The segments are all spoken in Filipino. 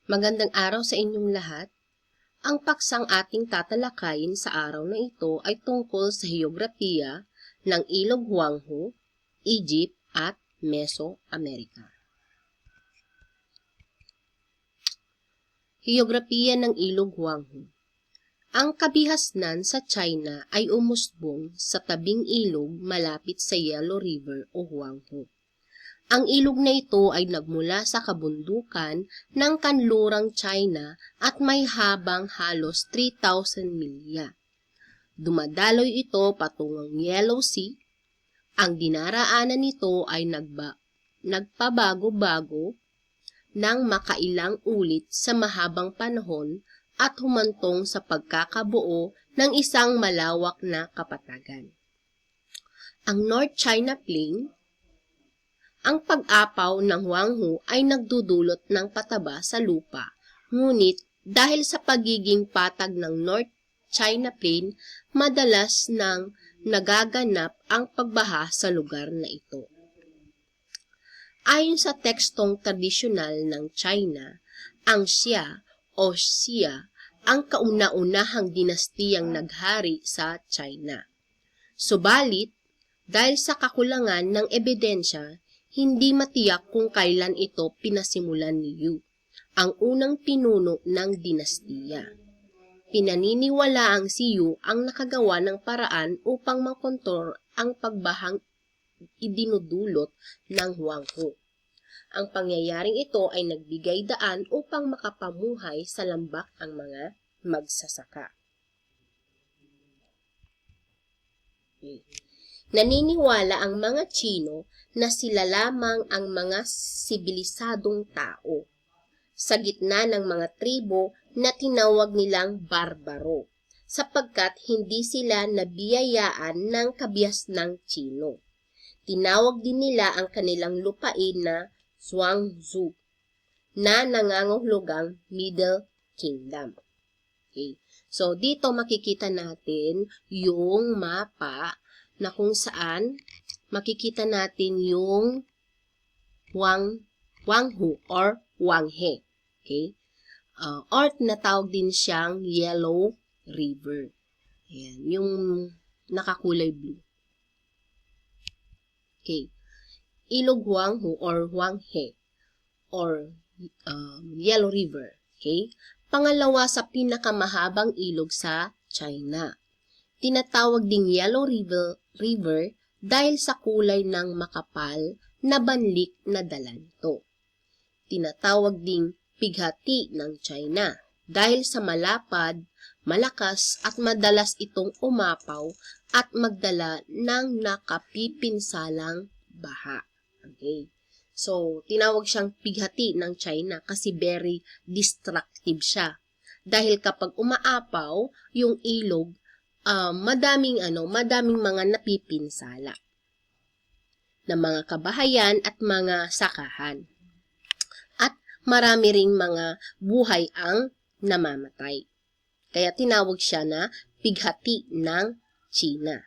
Magandang araw sa inyong lahat. Ang paksang ating tatalakayin sa araw na ito ay tungkol sa heograpiya ng Ilog Huanghe, Egypt at Mesoamerica. Heograpiya ng Ilog Huanghe. Ang kabihasnan sa China ay umusbong sa tabing ilog malapit sa Yellow River o Huanghe. Ang ilog na ito ay nagmula sa kabundukan ng kanlurang China at may habang halos 3,000 milya. Dumadaloy ito patungong Yellow Sea. Ang dinaraanan nito ay nagpabago-bago ng makailang ulit sa mahabang panahon at humantong sa pagkakabuo ng isang malawak na kapatagan. Ang North China Plain. Ang pag-apaw ng Huanghe ay nagdudulot ng pataba sa lupa, ngunit dahil sa pagiging patag ng North China Plain, madalas nang nagaganap ang pagbaha sa lugar na ito. Ayon sa tekstong tradisyonal ng China, ang Xia o Xia ang kauna-unahang dinastiyang naghari sa China. Subalit, dahil sa kakulangan ng ebidensya, hindi matiyak kung kailan ito pinasimulan ni Yu, ang unang pinuno ng dinastiya. Pinaniniwalaang si Yu ang nakagawa ng paraan upang makontrol ang pagbahang idinudulot ng Huanghe. Ang pangyayaring ito ay nagbigay daan upang makapamuhay sa lambak ang mga magsasaka. Naniniwala ang mga Tsino na sila lamang ang mga sibilisadong tao sa gitna ng mga tribo na tinawag nilang barbaro, sapagkat hindi sila nabiyayaan ng kabihasnang Tsino. Tinawag din nila ang kanilang lupain na Zhuangzi, na nangangahulugang Middle Kingdom. Okay. So, dito makikita natin yung mapa na kung saan makikita natin yung Huanghe or Huanghe. Okay? Or tinatawag din siyang Yellow River. Ayan, yung nakakulay blue. Okay. Ilog Huanghe or Huanghe or Yellow River. Okay? Pangalawa sa pinakamahabang ilog sa China. Tinatawag ding Yellow River dahil sa kulay ng makapal na banlik na dala nito. Tinatawag ding pighati ng China dahil sa malapad, malakas at madalas itong umapaw at magdala ng nakapipinsalang baha. Okay. So, tinawag siyang pighati ng China kasi very destructive siya. Dahil kapag umaapaw yung ilog, madaming mga napipinsala na mga kabahayan at mga sakahan. At marami ring mga buhay ang namamatay. Kaya tinawag siya na pighati ng China.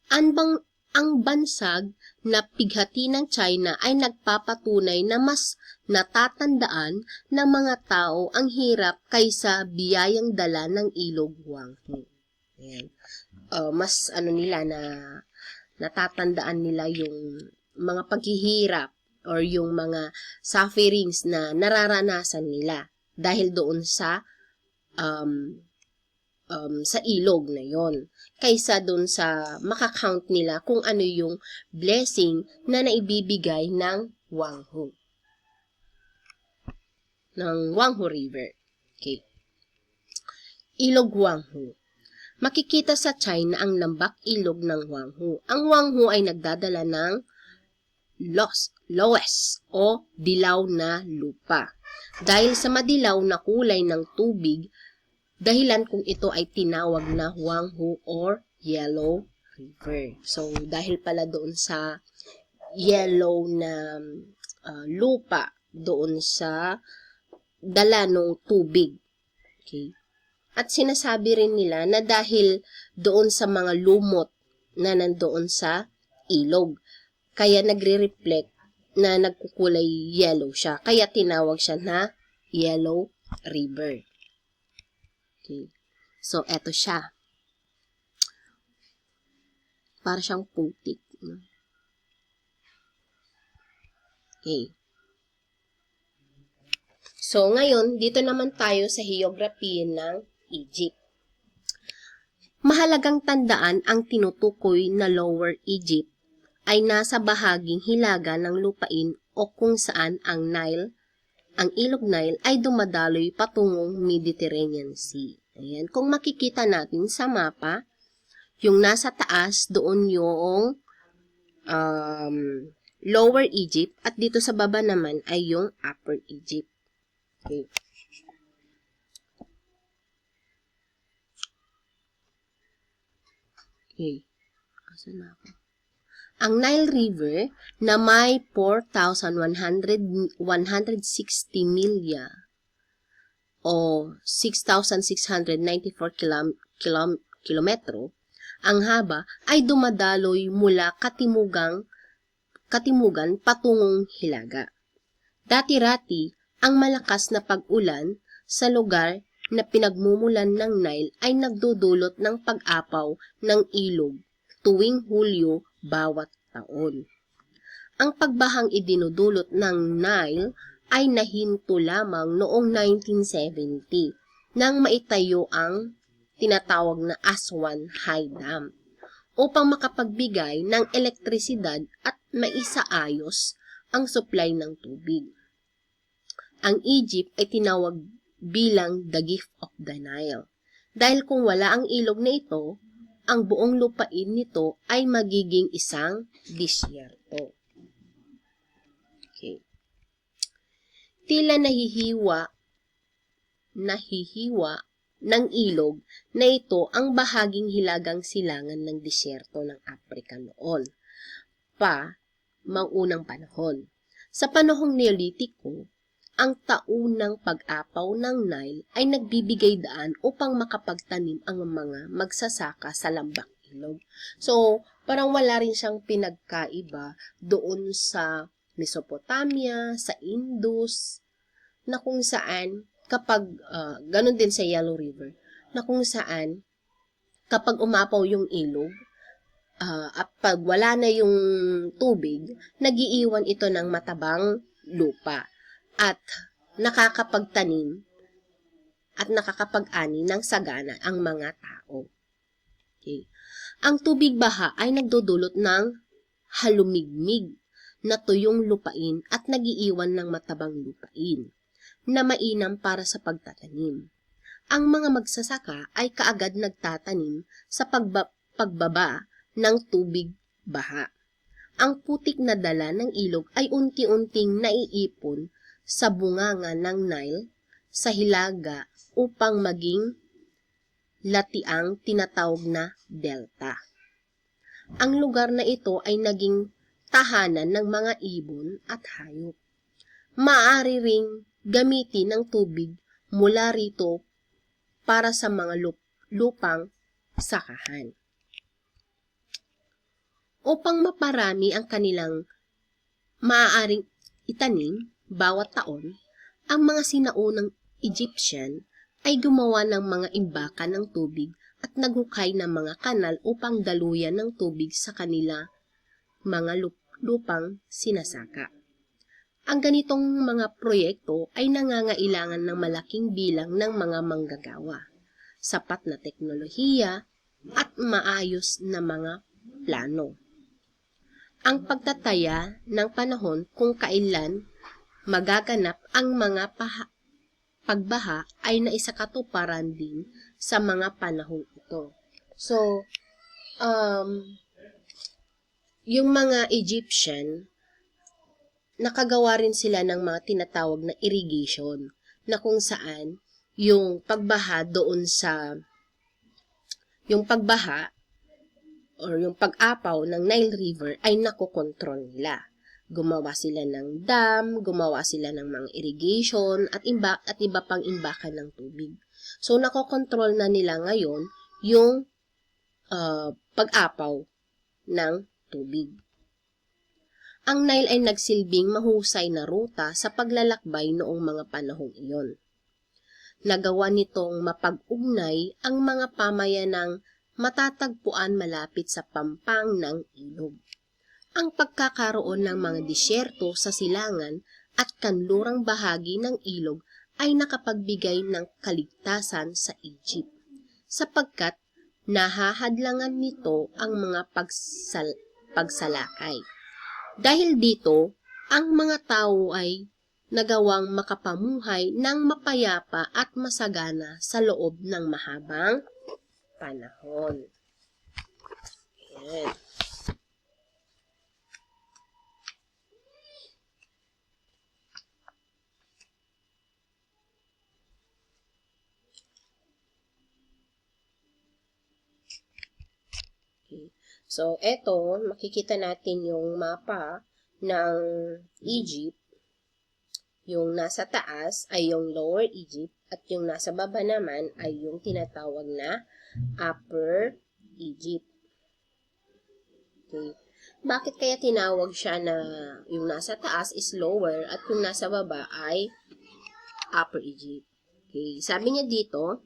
Ang bansag na pighati ng China ay nagpapatunay na mas natatandaan ng mga tao ang hirap kaysa biyayang dala ng ilog Huanghe. Ayan. Mas nila na natatandaan nila yung mga paghihirap or yung mga sufferings na nararanasan nila dahil doon sa ilog na yon kaysa doon sa makakount nila kung ano yung blessing na naibibigay ng Huanghe River. Okay. Ilog Huanghe. Makikita sa China ang lambak ilog ng Huanghe. Ang Huanghe ay nagdadala ng lowes o dilaw na lupa. Dahil sa madilaw na kulay ng tubig, dahilan kung ito ay tinawag na Huanghe or Yellow River. So, dahil pala doon sa yellow na lupa, doon sa dala ng tubig. Okay. At sinasabi rin nila na dahil doon sa mga lumot na nandoon sa ilog, kaya nagre-reflect na nagkukulay yellow siya. Kaya tinawag siya na Yellow River. Okay. So, eto siya. Para siyang putik. Okay. So, ngayon, dito naman tayo sa geography ng Egypt. Mahalagang tandaan ang tinutukoy na Lower Egypt ay nasa bahaging hilaga ng lupain o kung saan ang ilog Nile ay dumadaloy patungong Mediterranean Sea. Ayan. Kung makikita natin sa mapa, yung nasa taas, doon yung Lower Egypt at dito sa baba naman ay yung Upper Egypt. Okay. Okay. Asan na ako? Ang Nile River na may 4,160 milya o 6,694 kilometro ang haba ay dumadaloy mula katimugan patungong hilaga. Dati-rati, ang malakas na pag-ulan sa lugar na pinagmumulan ng Nile ay nagdudulot ng pag-apaw ng ilog tuwing Hulyo bawat taon. Ang pagbahang idinudulot ng Nile ay nahinto lamang noong 1970 nang maitayo ang tinatawag na Aswan High Dam upang makapagbigay ng elektrisidad at maisaayos ang supply ng tubig. Ang Egypt ay tinawag bilang the gift of the Nile. Dahil kung wala ang ilog na ito, ang buong lupain nito ay magiging isang disyerto. Okay. Tila nahihiwa ng ilog na ito ang bahaging hilagang silangan ng disyerto ng Africa noon maunang panahon. Sa panahong Neolitiko, ang taunang pag-apaw ng Nile ay nagbibigay daan upang makapagtanim ang mga magsasaka sa lambak ilog. So, parang wala rin siyang pinagkaiba doon sa Mesopotamia, sa Indus, na kung saan kapag, ganun din sa Yellow River, na kung saan kapag umapaw yung ilog, at pag wala na yung tubig, nagiiwan ito ng matabang lupa at nakakapagtanim at nakakapag-ani ng sagana ang mga tao. Okay. Ang tubig baha ay nagdudulot ng halumigmig na tuyong lupain at nagiiwan ng matabang lupain na mainam para sa pagtatanim. Ang mga magsasaka ay kaagad nagtatanim sa pagbaba ng tubig baha. Ang putik na dala ng ilog ay unti-unting naiipon sa bunganga ng Nile sa hilaga upang maging latiang tinatawag na delta. Ang lugar na ito ay naging tahanan ng mga ibon at hayop. Maaari ring gamitin ng tubig mula rito para sa mga lupang sakahan. Upang maparami ang kanilang maaaring itanim bawat taon, ang mga sinaunang Egyptian ay gumawa ng mga imbakan ng tubig at naghukay ng mga kanal upang daluyan ng tubig sa kanila mga lupang sinasaka. Ang ganitong mga proyekto ay nangangailangan ng malaking bilang ng mga manggagawa, sapat na teknolohiya at maayos na mga plano. Ang pagtataya ng panahon kung kailan magaganap ang mga pagbaha ay naisakatuparan din sa mga panahon ito. So, yung mga Egyptian, nakagawa rin sila ng mga tinatawag na irrigation, na kung saan yung pagbaha doon sa, yung pagbaha or yung pag-apaw ng Nile River ay nakokontrol nila. Gumawa sila ng dam, gumawa sila ng mga irrigation, at iba pang imbakan ng tubig. So, nakokontrol na nila ngayon yung pag-apaw ng tubig. Ang Nile ay nagsilbing mahusay na ruta sa paglalakbay noong mga panahong iyon. Nagawa nitong mapag-ugnay ang mga pamayanang matatagpuan malapit sa pampang ng ilog. Ang pagkakaroon ng mga disyerto sa silangan at kanlurang bahagi ng ilog ay nakapagbigay ng kaligtasan sa Egypt, sapagkat nahahadlangan nito ang mga pagsalakay. Dahil dito, ang mga tao ay nagawang makapamuhay ng mapayapa at masagana sa loob ng mahabang panahon. Ayan. So, eto, makikita natin yung mapa ng Egypt. Yung nasa taas ay yung Lower Egypt at yung nasa baba naman ay yung tinatawag na Upper Egypt. Okay. Bakit kaya tinawag siya na yung nasa taas is Lower at yung nasa baba ay Upper Egypt? Okay. Sabi niya dito,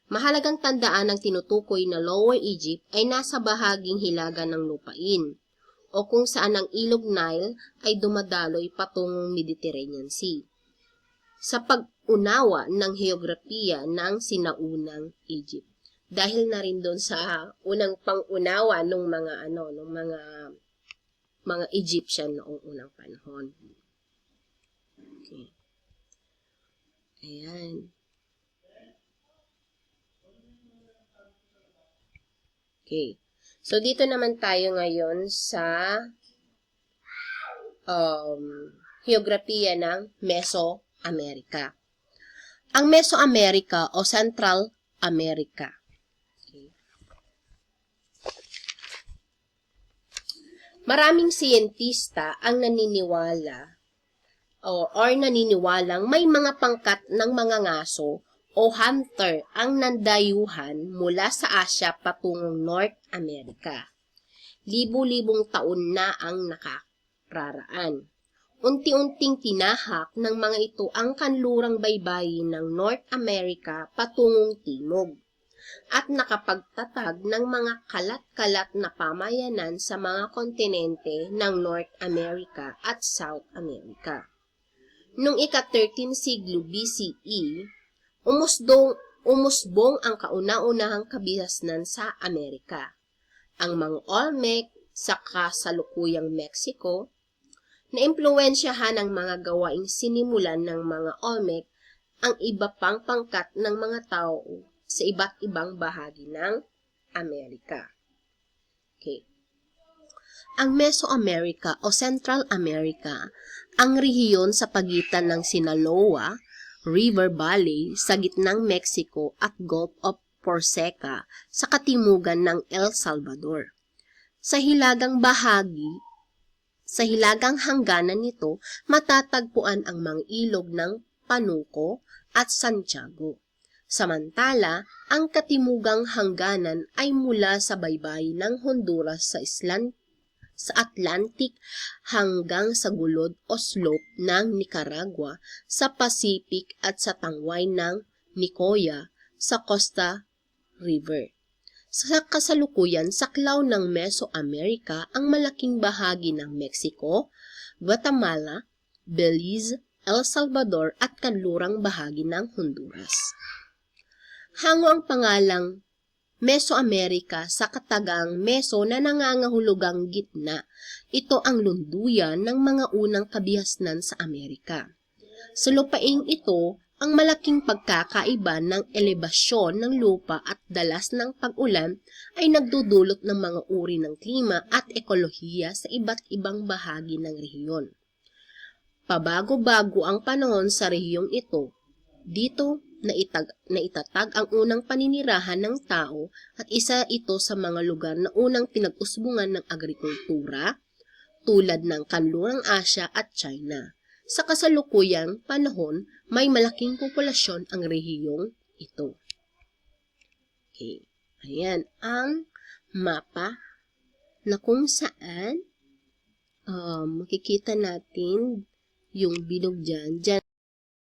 mahalagang tandaan ng tinutukoy na Lower Egypt ay nasa bahaging hilaga ng lupain o kung saan ang ilog Nile ay dumadaloy patungong Mediterranean Sea. Sa pag-unawa ng heograpiya ng sinaunang Egypt. Dahil na rin doon sa unang pang-unawa ng mga Egyptian noong unang panahon. Okay. Ayan. Okay. So, dito naman tayo ngayon sa heograpiya ng Mesoamerica. Ang Mesoamerica o Central America. Okay. Maraming siyentista ang naniniwala or naniniwalang may mga pangkat ng mga ngaso o hunter ang nandayuhan mula sa Asia patungong North America. Libu-libong taon na ang nakararaan. Unti-unting tinahak ng mga ito ang kanlurang baybayin ng North America patungong timog at nakapagtatag ng mga kalat-kalat na pamayanan sa mga kontinente ng North America at South America. Noong ika-13 siglo BCE, umusbong ang kauna-unahang kabihasnan sa Amerika. Ang mga Olmec sa kasalukuyang Mexico, na impluwensyahan ng mga gawaing sinimulan ng mga Olmec ang iba pang pangkat ng mga tao sa iba't ibang bahagi ng Amerika. Okay. Ang Mesoamerica o Central America, ang rehiyon sa pagitan ng Sinaloa River Valley sa gitnang Mexico at Gulf of Porseca sa katimugan ng El Salvador. Sa hilagang hangganan nito, matatagpuan ang mga ilog ng Panuco at Santiago. Samantala, ang katimugang hangganan ay mula sa baybayin ng Honduras sa Atlantic hanggang sa gulod o slope ng Nicaragua sa Pacific at sa tangway ng Nicoya sa Costa River. Sa kasalukuyan, saklaw ng Mesoamerica ang malaking bahagi ng Mexico, Guatemala, Belize, El Salvador at kanlurang bahagi ng Honduras. Hango ang pangalang Mesoamerica sa katagang Meso na nangangahulugang gitna. Ito ang lunduyan ng mga unang kabihasnan sa Amerika. Sa lupaing ito, ang malaking pagkakaiba ng elebasyon ng lupa at dalas ng pag-ulan ay nagdudulot ng mga uri ng klima at ekolohiya sa iba't ibang bahagi ng rehiyon. Pabago-bago ang panahon sa rehiyong ito. Dito, naitatag ang unang paninirahan ng tao at isa ito sa mga lugar na unang pinag-usbungan ng agrikultura tulad ng kanlurang Asya at China. Sa kasalukuyang panahon, may malaking populasyon ang rehiyong ito. Okay. Ayan ang mapa na kung saan makikita natin yung bilog dyan. Dyan